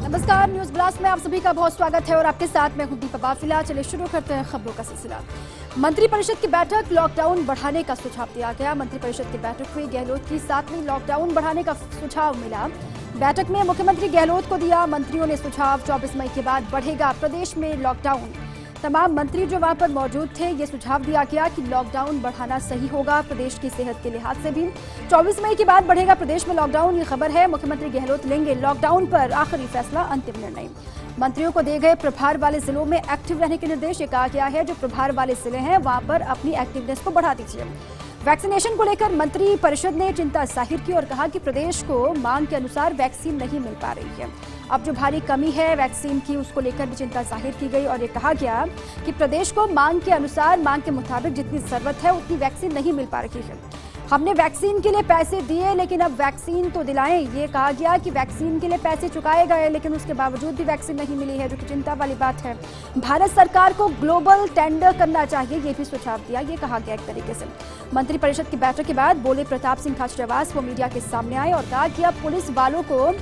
नमस्कार, news blast में आप सभी का बहुत स्वागत है और आपके साथ मैं हूं दीपा बाफिला। चलिए शुरू करते हैं खबरों का सिलसिला। मंत्रिपरिषद की बैठक, लॉकडाउन बढ़ाने का सुझाव दिया गया। मंत्रिपरिषद की बैठक हुई, गहलोत की 7वीं लॉकडाउन बढ़ाने का सुझाव मिला। बैठक में मुख्यमंत्री गहलोत को दिया मंत्रियों ने सुझाव। 24 मई के बाद बढ़ेगा प्रदेश में लॉकडाउन। तमाम मंत्री जो वहां पर मौजूद थे, ये सुझाव दिया गया कि लॉकडाउन बढ़ाना सही होगा प्रदेश की सेहत के लिहाज से भी। 24 मई के बाद बढ़ेगा प्रदेश में लॉकडाउन, ये खबर है। मुख्यमंत्री गहलोत लेंगे लॉकडाउन पर आखिरी फैसला, अंतिम निर्णय। मंत्रियों को दिए गए प्रभार वाले जिलों में एक्टिव रहने के निर्देश। ये कहा गया है जो प्रभार वाले जिले हैं वहां पर अपनी एक्टिवनेस को बढ़ा दीजिए। वैक्सीनेशन को लेकर मंत्री परिषद ने चिंता जाहिर की और कहा कि प्रदेश को मांग के अनुसार वैक्सीन नहीं मिल पा रही है। अब जो भारी कमी है वैक्सीन की, उसको लेकर भी चिंता जाहिर की गई और ये कहा गया कि प्रदेश को मांग के अनुसार, मांग के मुताबिक जितनी जरूरत है उतनी वैक्सीन नहीं मिल पा रही है। हमने वैक्सीन के लिए पैसे दिए लेकिन अब वैक्सीन तो दिलाएं। ये कहा गया कि वैक्सीन के लिए पैसे चुकाए गए लेकिन उसके बावजूद भी वैक्सीन नहीं मिली है, जो कि चिंता वाली बात है। भारत सरकार को ग्लोबल टेंडर करना चाहिए, ये भी सुझाव दिया, ये कहा गया एक तरीके से। मंत्रिपरिषद की बैठक के बाद बोले प्रताप सिंह खाचरियावास, वो मीडिया के सामने आए और कहा कि अब पुलिस वालों को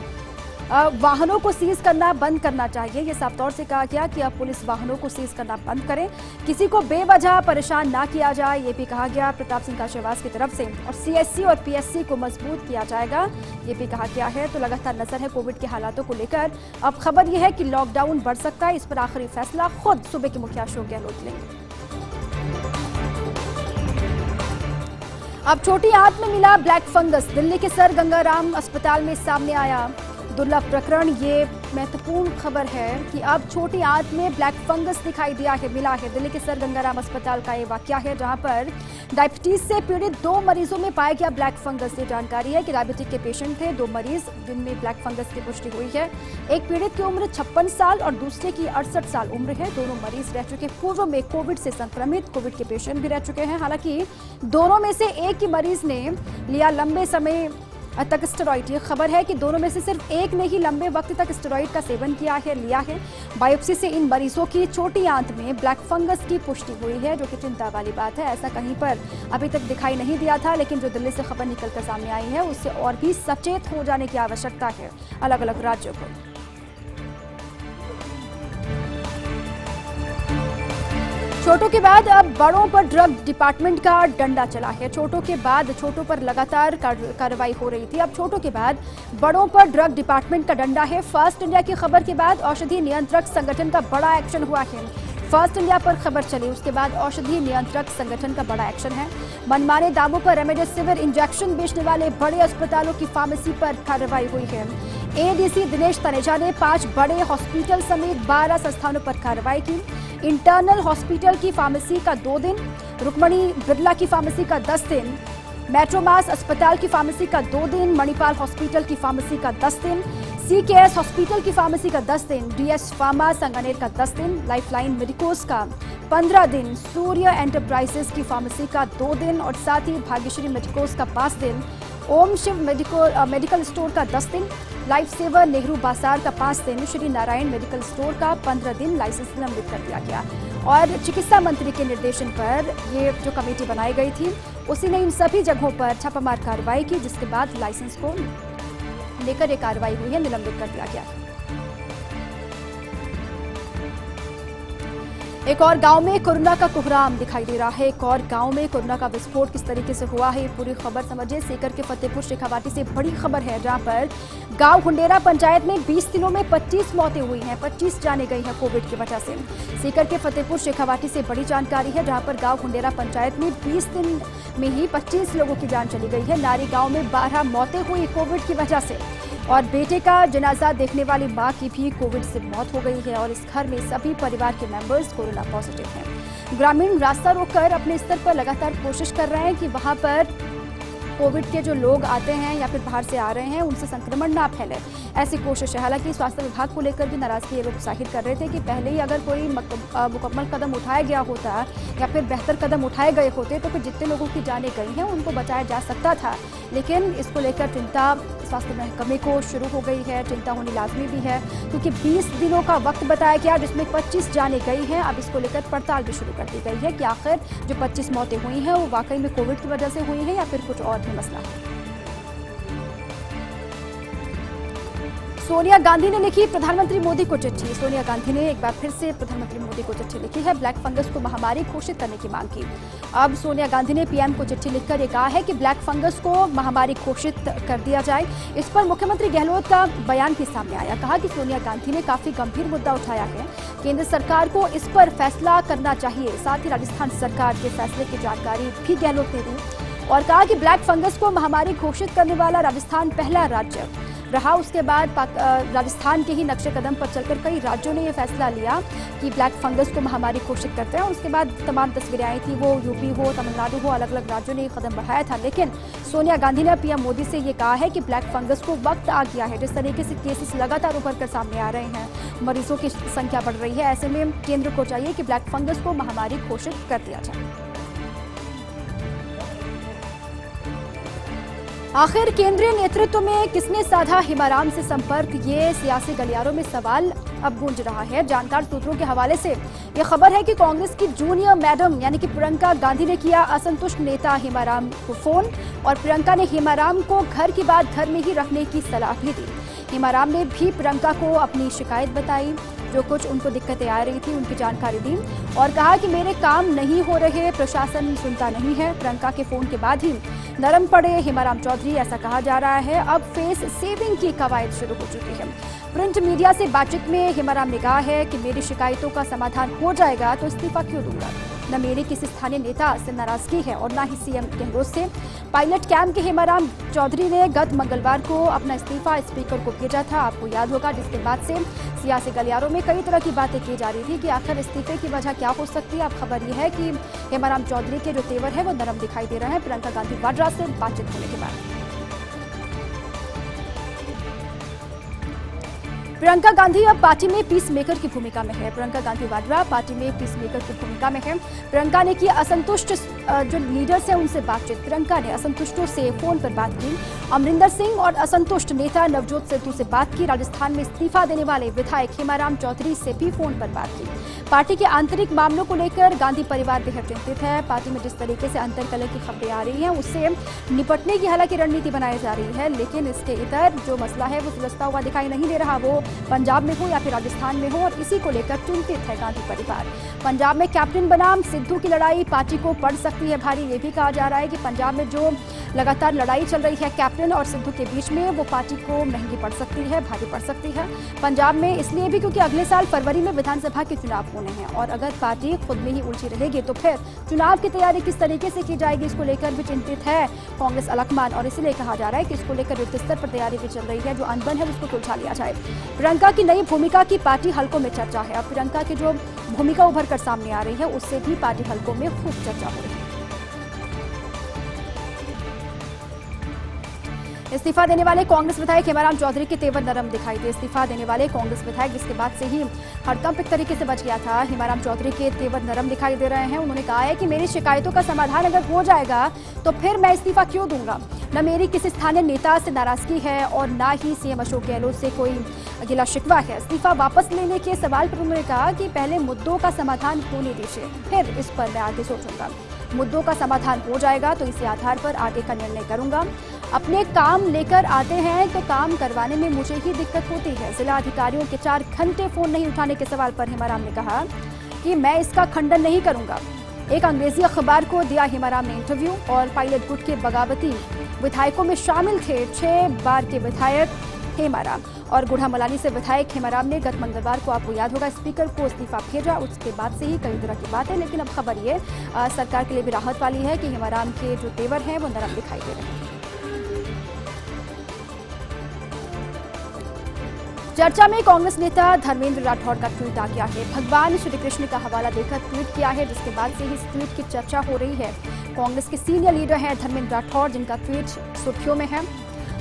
वाहनों को सीज करना बंद करना चाहिए। ये साफ तौर से कहा गया कि अब पुलिस वाहनों को सीज करना बंद करें, किसी को बेवजह परेशान ना किया जाए, ये भी कहा गया प्रताप सिंह खाचरियावास की तरफ से। और सीएससी और पीएससी को मजबूत किया जाएगा, ये भी कहा गया है। तो लगातार नजर है कोविड के हालातों को लेकर। अब खबर यह है कि लॉकडाउन बढ़ सकता है, इस पर आखिरी फैसला खुद सूबे के मुखिया अशोक गहलोत लेंगे। अब छोटी आंत में मिला ब्लैक फंगस, दिल्ली के सर गंगाराम अस्पताल में सामने आया दुर्लभ प्रकरण। ये महत्वपूर्ण खबर है कि अब छोटी आंत में ब्लैक फंगस दिखाई दिया है, मिला है। दिल्ली के सर गंगाराम अस्पताल का ये वाकया है जहां पर डायबिटीज से पीड़ित 2 मरीजों में पाया गया ब्लैक फंगस। ये जानकारी है कि डायबिटिक के पेशेंट थे 2 मरीज जिनमें ब्लैक फंगस की पुष्टि हुई है। एक पीड़ित की उम्र 56 साल और दूसरे की 68 साल उम्र है। दोनों मरीज रह चुके पूर्व में कोविड से संक्रमित, कोविड के पेशेंट भी रह चुके हैं। हालांकि दोनों में से एक की मरीज ने लिया लंबे समय तक स्टेरॉइड। ये खबर है कि दोनों में से सिर्फ एक ने ही लंबे वक्त तक स्टेरॉइड का सेवन किया है, लिया है। बायोप्सी से इन मरीजों की छोटी आंत में ब्लैक फंगस की पुष्टि हुई है, जो कि चिंता वाली बात है। ऐसा कहीं पर अभी तक दिखाई नहीं दिया था, लेकिन जो दिल्ली से खबर निकलकर सामने आई है उससे और भी सचेत हो जाने की आवश्यकता है अलग अलग राज्यों को। छोटों के बाद अब बड़ों पर ड्रग डिपार्टमेंट का डंडा चला है। छोटों के बाद छोटों पर लगातार कार्रवाई हो रही थी, अब छोटों के बाद बड़ों पर ड्रग डिपार्टमेंट का डंडा है। फर्स्ट इंडिया की खबर के बाद औषधि नियंत्रक संगठन का बड़ा एक्शन हुआ है। फर्स्ट इंडिया पर खबर चली, उसके बाद औषधि नियंत्रक संगठन का बड़ा एक्शन है। मनमाने दामों पर रेमडेसिविर इंजेक्शन बेचने वाले बड़े अस्पतालों की फार्मेसी पर कार्रवाई हुई है। एडीसी दिनेश तनेजा ने 5 बड़े हॉस्पिटल समेत 12 संस्थानों पर कार्रवाई की। इंटरनल हॉस्पिटल की फार्मेसी का 2 दिन, रुक्मणी बिरला की फार्मेसी का 10 दिन, मेट्रोमास अस्पताल की फार्मेसी का 2 दिन, मणिपाल हॉस्पिटल की फार्मेसी का 10 दिन, सीकेएस हॉस्पिटल की फार्मेसी का 10 दिन, डीएस फार्मा संगानेर का 10 दिन, लाइफलाइन मेडिकोस का 15 दिन, सूर्य एंटरप्राइजेस की फार्मेसी का 2 दिन और साथ ही भाग्यश्री मेडिकोस का 5 दिन, ओम शिव मेडिकल स्टोर का 10 दिन, लाइफ सेवर नेहरू बाजार का 5 दिन, श्री नारायण मेडिकल स्टोर का 15 दिन लाइसेंस निलंबित कर दिया गया। और चिकित्सा मंत्री के निर्देशन पर ये जो कमेटी बनाई गई थी उसी ने इन सभी जगहों पर छापामार कार्रवाई की, जिसके बाद लाइसेंस को लेकर ये कार्रवाई हुई है, निलंबित कर दिया गया। एक और गांव में कोरोना का कोहराम दिखाई दे रहा है। एक और गांव में कोरोना का विस्फोट किस तरीके से हुआ है, पूरी खबर समझिए। सीकर के फतेहपुर शेखावाटी से बड़ी खबर है, जहां पर गांव हुंडेरा पंचायत में 20 दिनों में 25 मौतें हुई हैं, 25 जाने गई हैं कोविड की वजह से। सीकर के फतेहपुर शेखावाटी से बड़ी जानकारी है, जहां पर गांव हुंडेरा पंचायत में 20 दिन में ही 25 लोगों की जान चली गई है। नारी गांव में 12 मौतें हुई कोविड की वजह से और बेटे का जनाजा देखने वाली मां की भी कोविड से मौत हो गई है और इस घर में सभी परिवार के मेंबर्स कोरोना पॉजिटिव हैं। ग्रामीण रास्ता रोककर अपने स्तर पर लगातार कोशिश कर रहे हैं कि वहां पर कोविड के जो लोग आते हैं या फिर बाहर से आ रहे हैं उनसे संक्रमण ना फैले, ऐसी कोशिश है। हालांकि स्वास्थ्य विभाग को लेकर भी नाराजगी ये लोग जाहिर कर रहे थे कि पहले ही अगर कोई मुकम्मल कदम उठाया गया होता या फिर बेहतर कदम उठाए गए होते तो फिर जितने लोगों की जानें गई हैं उनको बचाया जा सकता था। लेकिन इसको लेकर चिंता स्वास्थ्य महकमे को शुरू हो गई है, चिंता होनी लाजमी भी है, क्योंकि 20 दिनों का वक्त बताया गया जिसमें 25 जाने गई हैं। अब इसको लेकर पड़ताल भी शुरू कर दी गई है कि आखिर जो 25 मौतें हुई हैं वो वाकई में कोविड की वजह से हुई हैं या फिर कुछ और भी मसला है। सोनिया गांधी ने लिखी प्रधानमंत्री मोदी को चिट्ठी। सोनिया गांधी ने एक बार फिर से प्रधानमंत्री मोदी को चिट्ठी लिखी है, ब्लैक फंगस को महामारी घोषित करने की मांग की। अब सोनिया गांधी ने पीएम को चिट्ठी लिखकर ये कहा है कि ब्लैक फंगस को महामारी घोषित कर दिया जाए। इस पर मुख्यमंत्री गहलोत का बयान भी सामने आया। कहा कि सोनिया गांधी ने काफी गंभीर मुद्दा उठाया है, केंद्र सरकार को इस पर फैसला करना चाहिए। साथ ही राजस्थान सरकार के फैसले की जानकारी भी गहलोत ने दी और कहा कि ब्लैक फंगस को महामारी घोषित करने वाला राजस्थान पहला राज्य रहा। उसके बाद राजस्थान के ही नक्शे कदम पर चलकर कई राज्यों ने यह फैसला लिया कि ब्लैक फंगस को महामारी घोषित करते हैं। उसके बाद तमाम तस्वीरें आई थी, वो यूपी हो, तमिलनाडु हो, अलग अलग राज्यों ने ये कदम बढ़ाया था। लेकिन सोनिया गांधी ने पीएम मोदी से ये कहा है कि ब्लैक फंगस को वक्त आ गया है। जिस तरीके से केसेस लगातार उभर कर सामने आ रहे हैं, मरीजों की संख्या बढ़ रही है, ऐसे में केंद्र को चाहिए कि ब्लैक फंगस को महामारी घोषित कर दिया जाए। आखिर केंद्रीय नेतृत्व में किसने साधा हिमाराम से संपर्क, ये सियासी गलियारों में सवाल अब गूंज रहा है। जानकार सूत्रों के हवाले से ये खबर है कि कांग्रेस की जूनियर मैडम यानी कि प्रियंका गांधी ने किया असंतुष्ट नेता हिमाराम को फोन और प्रियंका ने हिमाराम को घर की बात घर में ही रखने की सलाह भी दी। हिमाराम ने भी प्रियंका को अपनी शिकायत बताई, जो कुछ उनको दिक्कतें आ रही थी उनकी जानकारी दी और कहा कि मेरे काम नहीं हो रहे, प्रशासन सुनता नहीं है। प्रियंका के फोन के बाद ही नरम पड़े हिमाराम चौधरी, ऐसा कहा जा रहा है। अब फेस सेविंग की कवायद शुरू हो चुकी है। प्रिंट मीडिया से बातचीत में हिमाराम ने कहा है कि मेरी शिकायतों का समाधान हो जाएगा तो इस्तीफा क्यों दूंगा। न मेरी किसी स्थानीय नेता से नाराजगी है और न ही सीएम गहलोत से। पायलट कैंप के हिमाराम चौधरी ने गत मंगलवार को अपना इस्तीफा स्पीकर को भेजा था, आपको याद होगा, जिसके बाद से सियासी गलियारों में कई तरह की बातें की जा रही थी कि आखिर इस्तीफे की वजह क्या हो सकती है। अब खबर यह है कि हिमाराम चौधरी के जो तेवर है वो नरम दिखाई दे रहे हैं प्रियंका गांधी वाड्रा से बातचीत होने के बाद। प्रियंका गांधी अब पार्टी में पीस मेकर की भूमिका में है। प्रियंका गांधी वाड्रा पार्टी में पीस मेकर की भूमिका में है। प्रियंका ने की असंतुष्ट जो लीडर्स हैं उनसे बातचीत। प्रियंका ने असंतुष्टों से फोन पर बात की। अमरिंदर सिंह और असंतुष्ट नेता नवजोत सिद्धू से बात की। राजस्थान में इस्तीफा देने वाले विधायक हिमाराम चौधरी से भी फोन पर बात की। पार्टी के आंतरिक मामलों को लेकर गांधी परिवार बेहद चिंतित है। पार्टी में जिस तरीके से अंतर्कलह की खबरें आ रही हैं उससे निपटने की हालांकि रणनीति बनाई जा रही है, लेकिन इसके इतर जो मसला है वो सुलझता हुआ दिखाई नहीं दे रहा, वो पंजाब में हो या फिर राजस्थान में हो, और इसी को लेकर चिंतित है गांधी परिवार। पंजाब में कैप्टन बनाम सिद्धू की लड़ाई पार्टी को पड़ सकती है भारी। ये भी कहा जा रहा है कि पंजाब में जो लगातार लड़ाई चल रही है कैप्टन और सिद्धू के बीच में, वो पार्टी को महंगी पड़ सकती है, भारी पड़ सकती है पंजाब में। इसलिए भी क्योंकि अगले साल फरवरी में विधानसभा के चुनाव होने हैं और अगर पार्टी खुद में ही उलझी रहेगी तो फिर चुनाव की तैयारी किस तरीके से की जाएगी, इसको लेकर भी चिंतित है कांग्रेस अलकमान। और इसलिए कहा जा रहा है कि इसको लेकर युद्ध स्तर पर तैयारी भी चल रही है, जो अनबन है उसको सुलझा लिया जाए। प्रियंका की नई भूमिका की पार्टी हलकों में चर्चा है। अब प्रियंका की जो भूमिका उभर कर सामने आ रही है उससे भी पार्टी हलकों में खूब चर्चा हो रही है। इस्तीफा देने वाले कांग्रेस विधायक हिमाराम चौधरी के तेवर नरम दिखाई दिए। इस्तीफा देने वाले कांग्रेस विधायक जिसके बाद से ही हड़कंप एक तरीके से बच गया था, हिमाराम चौधरी के तेवर नरम दिखाई दे रहे हैं। उन्होंने कहा है कि मेरी शिकायतों का समाधान अगर हो जाएगा तो फिर मैं इस्तीफा क्यों दूंगा। न मेरी किसी स्थानीय नेता से नाराजगी है और न ही सीएम अशोक गहलोत से कोई गिला शिकवा है। इस्तीफा वापस लेने के सवाल पर उन्होंने कहा कि पहले मुद्दों का समाधान होने दीजिए, फिर इस पर मैं आगे सोचूंगा। मुद्दों का समाधान हो जाएगा तो इसी आधार पर आगे का निर्णय करूंगा। अपने काम लेकर आते हैं तो काम करवाने में मुझे ही दिक्कत होती है। जिला अधिकारियों के 4 घंटे फोन नहीं उठाने के सवाल पर हिमाराम ने कहा कि मैं इसका खंडन नहीं करूंगा। एक अंग्रेजी अखबार को दिया हिमाराम ने इंटरव्यू और पायलट गुट के बगावती विधायकों में शामिल थे 6 बार के विधायक हिमाराम और गुढ़ामलानी से विधायक हिमाराम ने गत मंगलवार को, आपको याद होगा, स्पीकर को इस्तीफा भेजा। उसके बाद से ही कई तरह की बात है, लेकिन अब खबर ये सरकार के लिए भी राहत वाली है कि हिमाराम के जो तेवर हैं वो नरम दिखाई दे रहे हैं। चर्चा में कांग्रेस नेता धर्मेंद्र राठौड़ का ट्वीट आ गया है। भगवान श्री कृष्ण का हवाला देकर ट्वीट किया है, जिसके बाद से ही इस ट्वीट की चर्चा हो रही है। कांग्रेस के सीनियर लीडर हैं धर्मेंद्र राठौड़, जिनका ट्वीट सुर्खियों में है।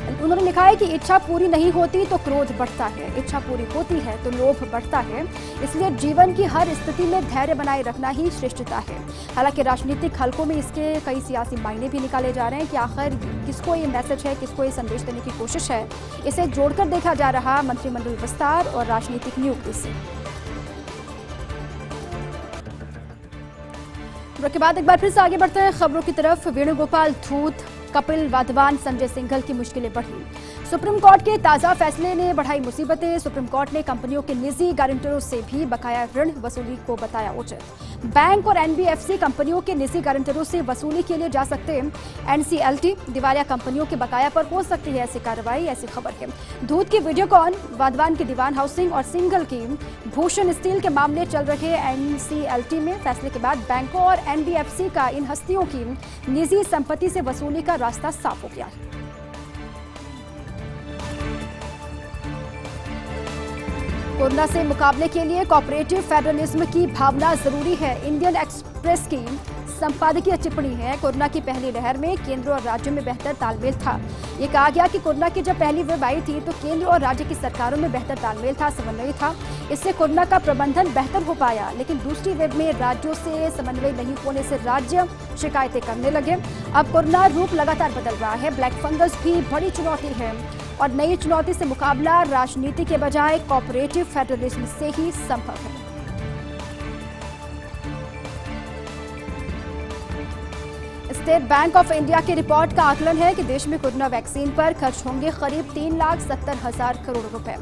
उन्होंने लिखा है कि इच्छा पूरी नहीं होती तो क्रोध बढ़ता है, इच्छा पूरी होती है तो लोभ बढ़ता है, इसलिए जीवन की हर स्थिति में धैर्य बनाए रखना ही श्रेष्ठता है। हालांकि राजनीतिक हलकों में इसके कई सियासी मायने भी निकाले जा रहे हैं कि आखिर किसको ये मैसेज है, किसको ये संदेश देने की कोशिश है। इसे जोड़कर देखा जा रहा मंत्रिमंडल विस्तार और राजनीतिक नियुक्ति से। के बाद एक बार फिर से आगे बढ़ते हैं खबरों की तरफ। वेणुगोपाल धूत, कपिल वाधवान, संजय सिंघल की मुश्किलें बढ़ी। सुप्रीम कोर्ट के ताजा फैसले ने बढ़ाई मुसीबतें। सुप्रीम कोर्ट ने कंपनियों के निजी गारंटरों से भी बकाया ऋण वसूली को बताया उचित। बैंक और एनबीएफसी कंपनियों के निजी गारंटरों से वसूली के लिए जा सकते हैं। एनसीएलटी दिवालिया कंपनियों के बकाया पर हो सकती है ऐसी कार्रवाई, ऐसी खबर है। दूध की वीडियोकॉन, वाधवान की दीवान हाउसिंग और सिंगल की भूषण स्टील के मामले चल रहे एनसीएलटी में फैसले के बाद बैंकों और एनबीएफसी का इन हस्तियों की निजी संपत्ति से वसूली का रास्ता साफ हो गया है। कोरोना से मुकाबले के लिए कोऑपरेटिव फेडरलिज्म की भावना जरूरी है। इंडियन एक्सप्रेस की संपादकीय टिप्पणी है। कोरोना की पहली लहर में केंद्र और राज्य में बेहतर तालमेल था। ये कहा गया कि कोरोना की जब पहली वेव आई थी तो केंद्र और राज्य की सरकारों में बेहतर तालमेल था, समन्वय था। इससे कोरोना का प्रबंधन बेहतर हो पाया। लेकिन दूसरी वेव में राज्यों से समन्वय नहीं होने से राज्य शिकायतें करने लगे। अब कोरोना रूप लगातार बदल रहा है। ब्लैक फंगस भी बड़ी चुनौती है और नई चुनौती से मुकाबला राजनीति के बजाय कोऑपरेटिव फेडरलिज्म से ही संभव है। स्टेट बैंक ऑफ इंडिया की रिपोर्ट का आकलन है कि देश में कोरोना वैक्सीन पर खर्च होंगे करीब 3,70,000 करोड़ रुपए।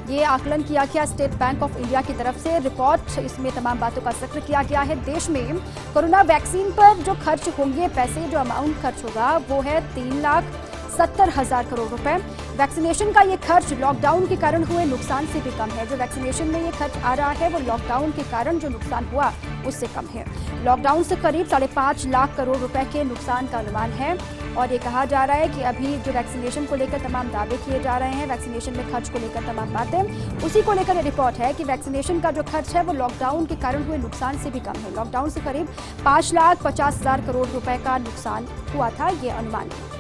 ये आकलन किया गया स्टेट बैंक ऑफ इंडिया की तरफ से। रिपोर्ट इसमें तमाम बातों का जिक्र किया गया है। देश में कोरोना वैक्सीन पर जो खर्च होंगे, पैसे जो अमाउंट खर्च होगा वो है 3,70,000 करोड़ रुपए। वैक्सीनेशन का ये खर्च लॉकडाउन के कारण हुए नुकसान से भी कम है। जो वैक्सीनेशन में ये खर्च आ रहा है वो लॉकडाउन के कारण जो नुकसान हुआ उससे कम है। लॉकडाउन से करीब 5.5 लाख करोड़ रुपए के नुकसान का अनुमान है। और ये कहा जा रहा है कि अभी जो वैक्सीनेशन को लेकर तमाम दावे किए जा रहे हैं, वैक्सीनेशन में खर्च को लेकर तमाम बातें, उसी को लेकर रिपोर्ट है कि वैक्सीनेशन का जो खर्च है वो लॉकडाउन के कारण हुए नुकसान से भी कम है। लॉकडाउन से करीब 5,50,000 करोड़ रुपए का नुकसान हुआ था, ये अनुमान है।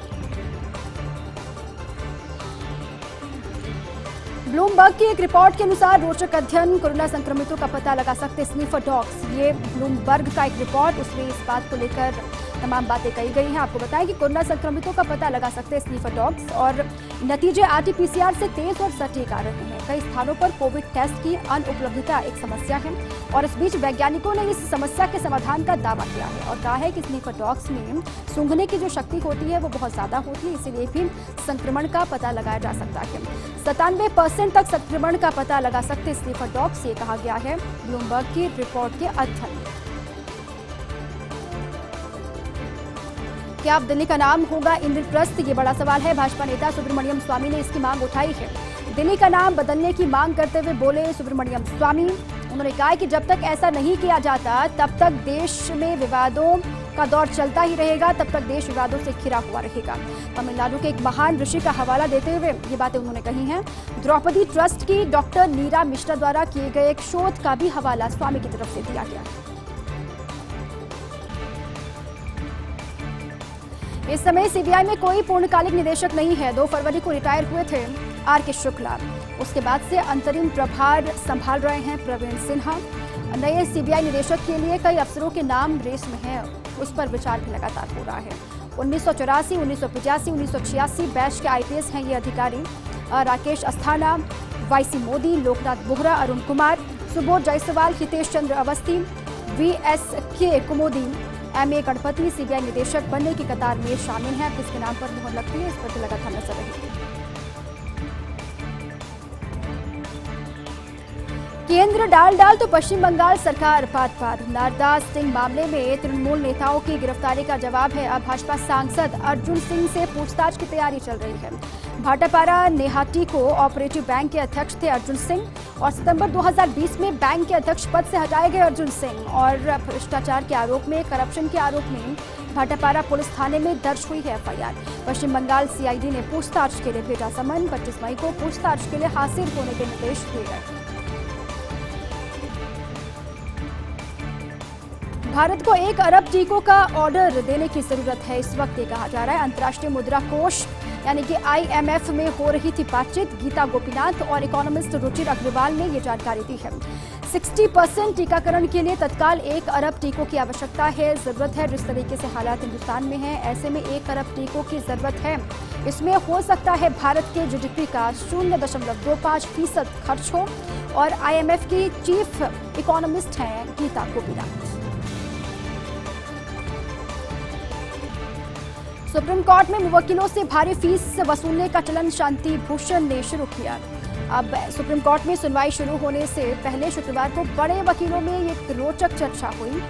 ब्लूमबर्ग की एक रिपोर्ट के अनुसार रोचक अध्ययन, कोरोना संक्रमितों का पता लगा सकते स्नीफर डॉग्स। ये ब्लूमबर्ग का एक रिपोर्ट, उसमें इस बात को लेकर तमाम बातें कही गई हैं। आपको बताएं कि कोरोना संक्रमितों का पता लगा सकते स्नीफर डॉग्स और नतीजे आरटीपीसीआर से तेज और सटीक आ रहे हैं। कई स्थानों पर कोविड टेस्ट की अनुपलब्धता एक समस्या है और इस बीच वैज्ञानिकों ने इस समस्या के समाधान का दावा किया है और कहा है कि स्नीफर डॉग्स में सूंघने की जो शक्ति होती है वो बहुत ज्यादा होती है, इसीलिए भी संक्रमण का पता लगाया जा सकता है। 97% तक संक्रमण का पता लगा सकते स्नीफर डॉग्स, ये कहा गया है ब्लूमबर्ग की रिपोर्ट के अध्ययन में। क्या अब दिल्ली का नाम होगा इंद्रप्रस्थ? ये बड़ा सवाल है। भाजपा नेता सुब्रमण्यम स्वामी ने इसकी मांग उठाई है। दिल्ली का नाम बदलने की मांग करते हुए बोले सुब्रमण्यम स्वामी। उन्होंने कहा कि जब तक ऐसा नहीं किया जाता तब तक देश में विवादों का दौर चलता ही रहेगा, तब तक देश विवादों से घिरा हुआ रहेगा। तमिलनाडु के एक महान ऋषि का हवाला देते हुए ये बातें उन्होंने कही हैं। द्रौपदी ट्रस्ट की डॉक्टर नीरा मिश्रा द्वारा किए गए एक शोध का भी हवाला स्वामी की तरफ से दिया गया। इस समय सीबीआई में कोई पूर्णकालिक निदेशक नहीं है। 2 फरवरी को रिटायर हुए थे आर.के. शुक्ला। उसके बाद से अंतरिम प्रभार संभाल रहे हैं प्रवीण सिन्हा। नए सीबीआई निदेशक के लिए कई अफसरों के नाम रेस में हैं, उस पर विचार भी लगातार हो रहा है। 1984, 1985, 1986 बैच के आईपीएस हैं ये अधिकारी। Rakesh Asthana, YC Modi, Loknath Bohra, Arun Kumar, Subodh Jaiswal, Hitesh Chandra Awasthi, VSK Kaumudi, MA Ganapathi CBI निदेशक बनने की कतार में शामिल हैं। किसके नाम पर मुहर लगती है, इस पर लगातार नजर रहेगी। केंद्र डाल तो पश्चिम बंगाल सरकार पात। नारदा सिंह मामले में तृणमूल नेताओं की गिरफ्तारी का जवाब है। अब भाजपा सांसद अर्जुन सिंह से पूछताछ की तैयारी चल रही है। Bhatapara Naihati co operative bank के अध्यक्ष थे अर्जुन सिंह और सितंबर 2020 में बैंक के अध्यक्ष पद से हटाए गए अर्जुन सिंह और भ्रष्टाचार के आरोप में, करप्शन के आरोप में भाटापारा पुलिस थाने में दर्ज हुई है एफआईआर। पश्चिम बंगाल सीआईडी ने पूछताछ के लिए भेजा समन। 25 मई को पूछताछ के लिए हाजिर होने के निर्देश दिए गए। भारत को 1 अरब टीकों का ऑर्डर देने की जरूरत है, इस वक्त ये कहा जा रहा है। अंतर्राष्ट्रीय मुद्रा कोष यानी कि आईएमएफ में हो रही थी बातचीत। गीता गोपीनाथ और इकोनॉमिस्ट रुचिर अग्रवाल ने ये जानकारी दी है। 60% टीकाकरण के लिए तत्काल 1 अरब टीकों की आवश्यकता है, जरूरत है। जिस तरीके से हालात हिंदुस्तान में हैं, ऐसे में 1 अरब टीकों की जरूरत है। इसमें हो सकता है भारत के जीडीपी का 0.25% खर्च हो। और आईएमएफ की चीफ इकोनॉमिस्ट हैं गीता गोपीनाथ। सुप्रीम कोर्ट में मुवक्किलों से भारी फीस वसूलने का चलन शांति भूषण ने शुरू किया। अब सुप्रीम कोर्ट में सुनवाई शुरू होने से पहले शुक्रवार को बड़े वकीलों में एक रोचक चर्चा हुई।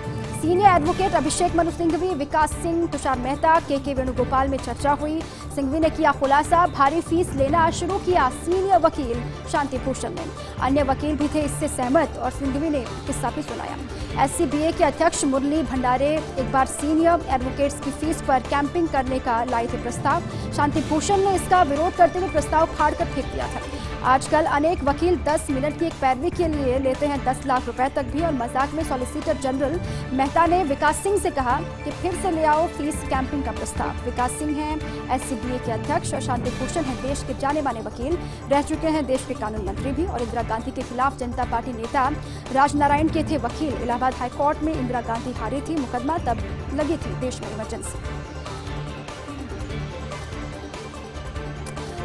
सीनियर एडवोकेट अभिषेक मनु सिंघवी, विकास सिंह, तुषार मेहता, के वेणुगोपाल में चर्चा हुई। सिंघवी ने किया खुलासा, भारी फीस लेना शुरू किया सीनियर वकील शांति भूषण ने। अन्य वकील भी थे इससे सहमत और सिंघवी ने किस्सा भी सुनाया। SCBA के अध्यक्ष मुरली भंडारे एक बार सीनियर एडवोकेट्स की फीस पर कैंपिंग करने का लाए थे प्रस्ताव। शांति भूषण ने इसका विरोध करते हुए प्रस्ताव फाड़कर फेंक दिया था। आजकल अनेक वकील 10 मिनट की एक पैरवी के लिए लेते हैं 10 लाख रुपए तक भी। और मजाक में सॉलिसिटर जनरल मेहता ने विकास सिंह से कहा कि फिर से ले आओ फीस कैंपिंग का प्रस्ताव। विकास सिंह हैं SCBA के अध्यक्ष और शांति भूषण हैं देश के जाने माने वकील, रह चुके हैं देश के कानून मंत्री भी और इंदिरा गांधी के खिलाफ जनता पार्टी नेता राजनारायण के थे वकील। इलाहाबाद हाईकोर्ट में इंदिरा गांधी हारी थी मुकदमा, तब लगी थी देश में इमरजेंसी।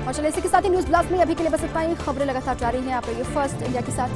और चलिए इसी के साथ ही न्यूज ब्लास्ट में अभी के लिए बस इतना ही। खबरें लगातार जारी हैं, आप रहिए फर्स्ट इंडिया के साथ।